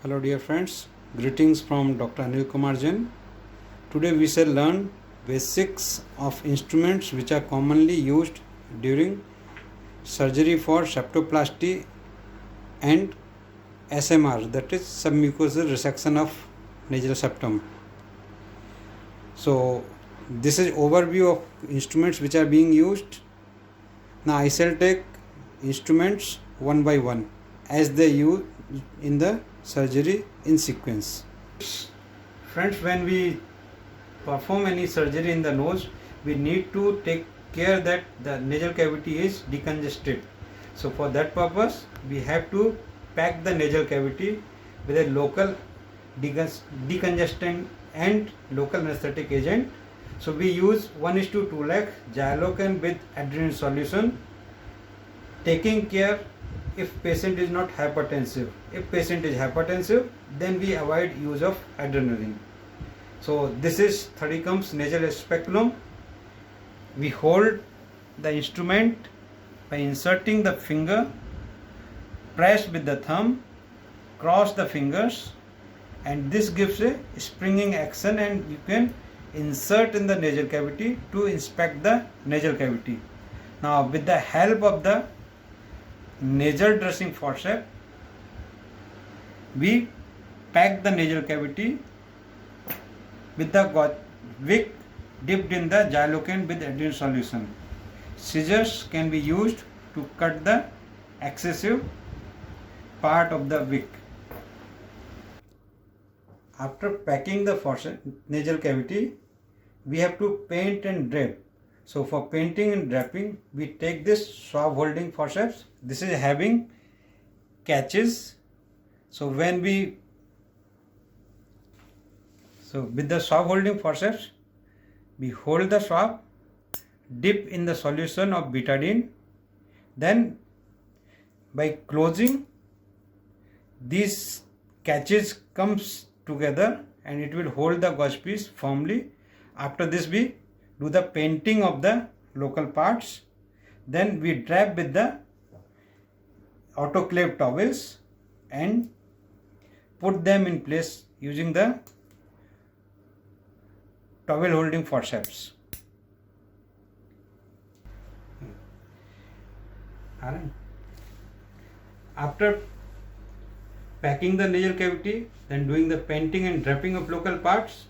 Hello dear friends, greetings from Dr. Anil Kumar Jain. Today we shall learn basics of instruments which are commonly used during surgery for septoplasty and SMR, that is submucosal resection of nasal septum. So this is overview of instruments which are being used. Now I shall take instruments one by one as they use in the surgery in sequence. Friends, when we perform any surgery in the nose, we need to take care that the nasal cavity is decongested. So for that purpose, we have to pack the nasal cavity with a local decongestant and local anesthetic agent. So we use 1:2 lakh Xylocan with adrenaline solution, taking care if patient is not hypertensive. If patient is hypertensive, then we avoid use of adrenaline. So this is Thadicum's nasal speculum. We hold the instrument by inserting the finger, press with the thumb, cross the fingers, and this gives a springing action, and you can insert in the nasal cavity to inspect the nasal cavity. Now with the help of the nasal dressing forceps, we pack the nasal cavity with the wick dipped in the Xylocan with adrenaline solution. Scissors can be used to cut the excessive part of the wick. After packing the nasal cavity, we have to paint and drape. So for painting and draping, we take this swab holding forceps. This is having catches. So with the swab holding forceps, we hold the swab, dip in the solution of betadine, then by closing, these catches comes together and it will hold the gauze piece firmly. After this, we do the painting of the local parts. Then we drape with the autoclave towels and put them in place using the towel holding forceps. After packing the nasal cavity, then doing the painting and draping of local parts,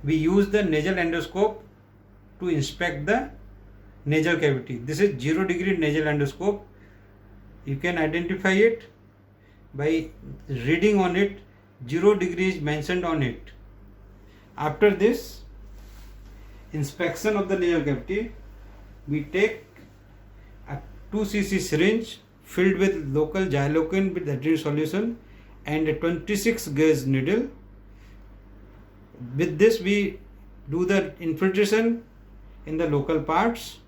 we use the nasal endoscope to inspect the nasal cavity. This is 0-degree nasal endoscope. You can identify it by reading on it. 0 degrees mentioned on it. After this inspection of the nasal cavity, we take a 2 cc syringe filled with local Xylocan with adrenaline solution and a 26 gauge needle. With this, we do the infiltration in the local parts.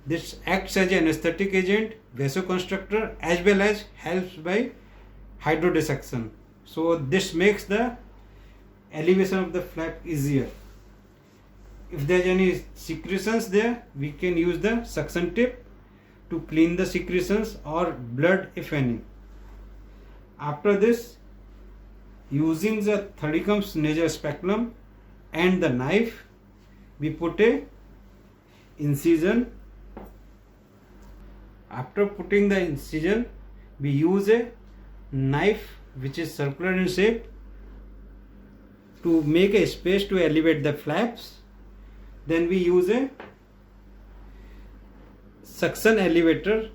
This acts as an anesthetic agent, vasoconstrictor, as well as helps by hydrodissection. So this makes the elevation of the flap easier. If there is any secretions there, we can use the suction tip to clean the secretions or blood if any. After this, using the Thadicum's nasal speculum and the knife, we put a incision. After putting the incision, we use a knife which is circular in shape to make a space to elevate the flaps. Then we use a suction elevator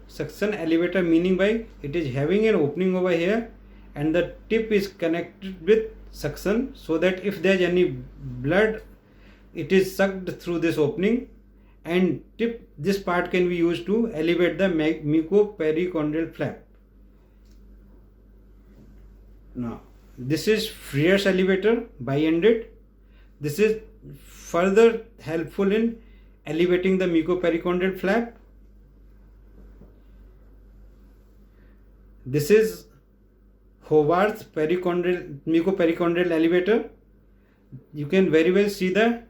meaning by it is having an opening over here and the tip is connected with suction, so that if there is any blood, it is sucked through this opening, and this part can be used to elevate the mucoperichondrial flap. Now this is Freer's elevator, bi-ended. This is further helpful in elevating the mucoperichondrial flap. This is Hobart's mucoperichondrial elevator. You can very well see the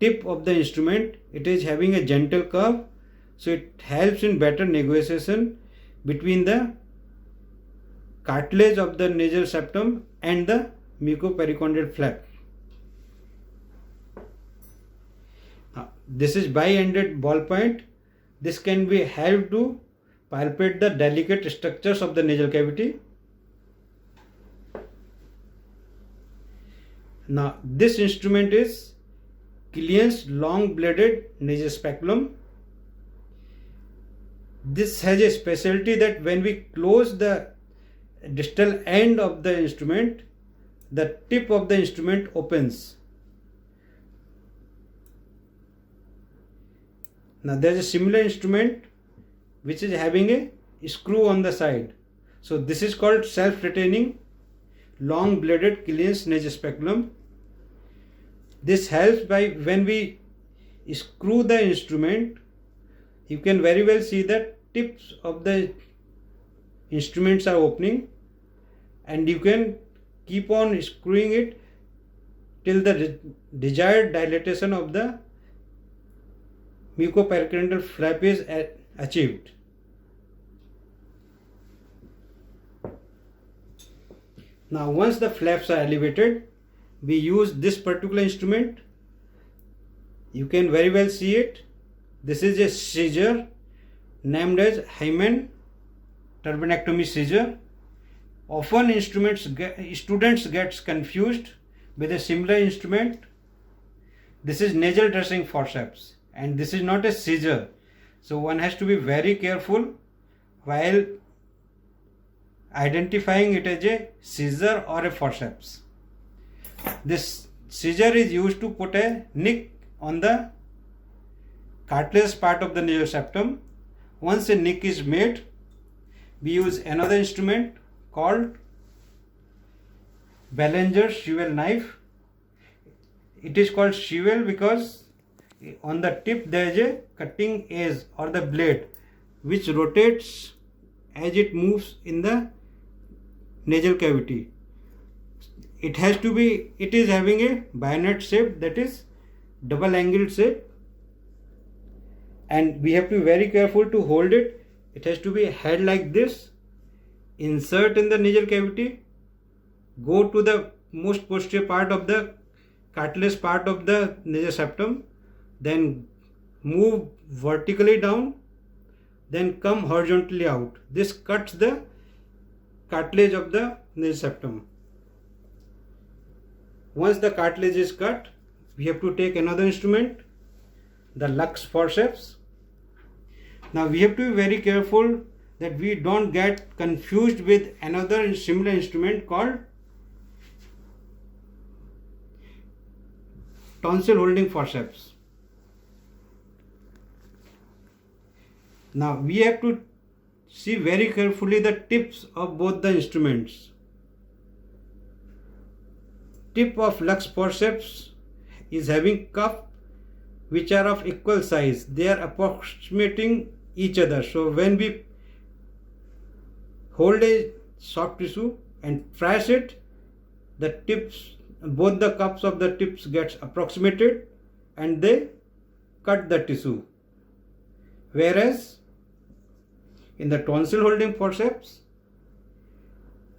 tip of the instrument. It is having a gentle curve, so it helps in better negotiation between the cartilage of the nasal septum and the mucopericardial flap. This is bi-ended ballpoint. This can be held to palpate the delicate structures of the nasal cavity. Now, this instrument is Killian's long-bladed nasal speculum. This has a specialty that when we close the distal end of the instrument, the tip of the instrument opens. Now there is a similar instrument which is having a screw on the side. So this is called self-retaining long-bladed Killian's nasal speculum. This helps by when we screw the instrument, you can very well see that tips of the instruments are opening, and you can keep on screwing it till the desired dilatation of the mucopericardial flap is achieved. Now once the flaps are elevated, we use this particular instrument. You can very well see it. This is a scissor named as Hyman turbinectomy scissor. Often students gets confused with a similar instrument. This is nasal dressing forceps, and this is not a scissor. So one has to be very careful while identifying it as a scissor or a forceps. This scissor is used to put a nick on the cartilaginous part of the nasal septum. Once a nick is made, we use another instrument called Ballinger's Sewell knife. It is called Sewell because on the tip there is a cutting edge or the blade which rotates as it moves in the nasal cavity. It is having a bayonet shape, that is double angled shape, and we have to be very careful to hold it. It has to be held like this, insert in the nasal cavity, go to the most posterior part of the cartilaginous part of the nasal septum, then move vertically down, then come horizontally out. This cuts the cartilage of the nasal septum. Once the cartilage is cut, we have to take another instrument, the Lux forceps. Now we have to be very careful that we don't get confused with another similar instrument called tonsil holding forceps. Now we have to see very carefully the tips of both the instruments. Tip of Lux forceps is having cup which are of equal size. They are approximating each other. So when we hold a soft tissue and press it, the tips, both the cups of the tips gets approximated and they cut the tissue. Whereas in the tonsil holding forceps,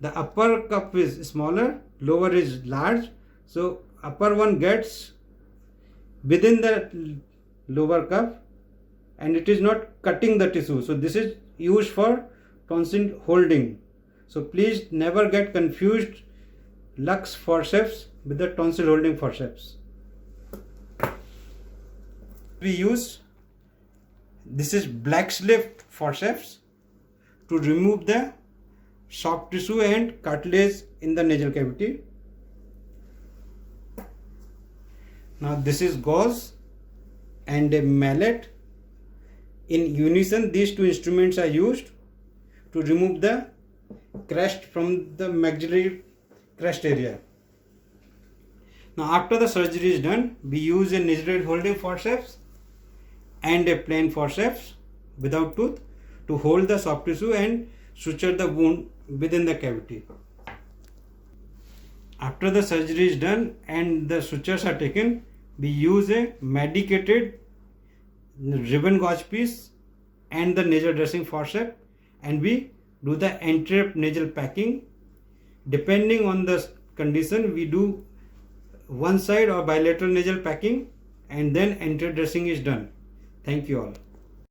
the upper cup is smaller, lower is large, so upper one gets within the lower cup and it is not cutting the tissue. So this is used for tonsil holding. So please never get confused Lux forceps with the tonsil holding forceps. We use, this is Blackslave forceps to remove the soft tissue and cartilage in the nasal cavity. Now this is gauze and a mallet. In unison, these two instruments are used to remove the crest from the maxillary crest area. Now after the surgery is done, we use a nasal holding forceps and a plain forceps without tooth to hold the soft tissue and suture the wound within the cavity. After the surgery is done and the sutures are taken, we use a medicated ribbon gauze piece and the nasal dressing forceps and we do the anterior nasal packing. Depending on the condition, we do one side or bilateral nasal packing, and then anterior dressing is done. Thank you all.